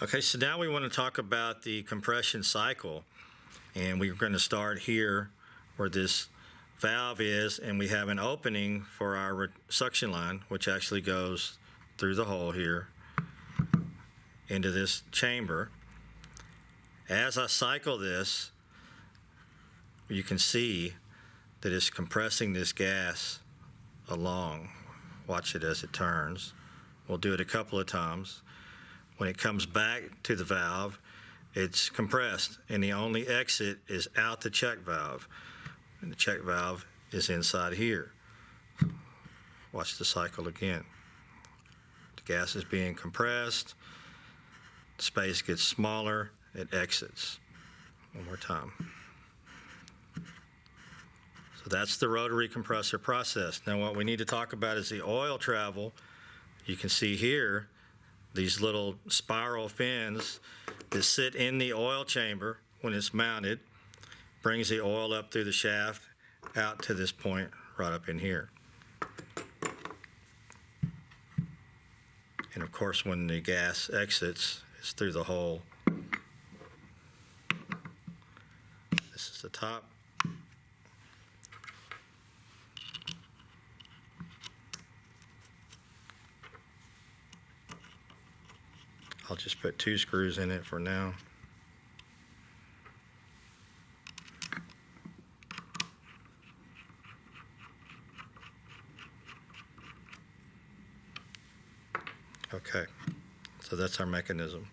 Okay, so now we want to talk about the compression cycle, and we're going to start here where this valve is, and we have an opening for our suction line, which actually goes through the hole here into this chamber. As I cycle this, you can see that it's compressing this gas along. Watch it as it turns. We'll do it a couple of times. When it comes back to the valve, it's compressed, and the only exit is out the check valve, and the check valve is inside here. Watch the cycle again. The gas is being compressed, the space gets smaller, it exits. One more time. So that's the rotary compressor process. Now what we need to talk about is the oil travel. You can see here these little spiral fins that sit in the oil chamber when it's mounted, brings the oil up through the shaft out to this point right up in here. And of course when the gas exits, it's through the hole. This is the top. I'll just put 2 screws in it for now. Okay, so that's our mechanism.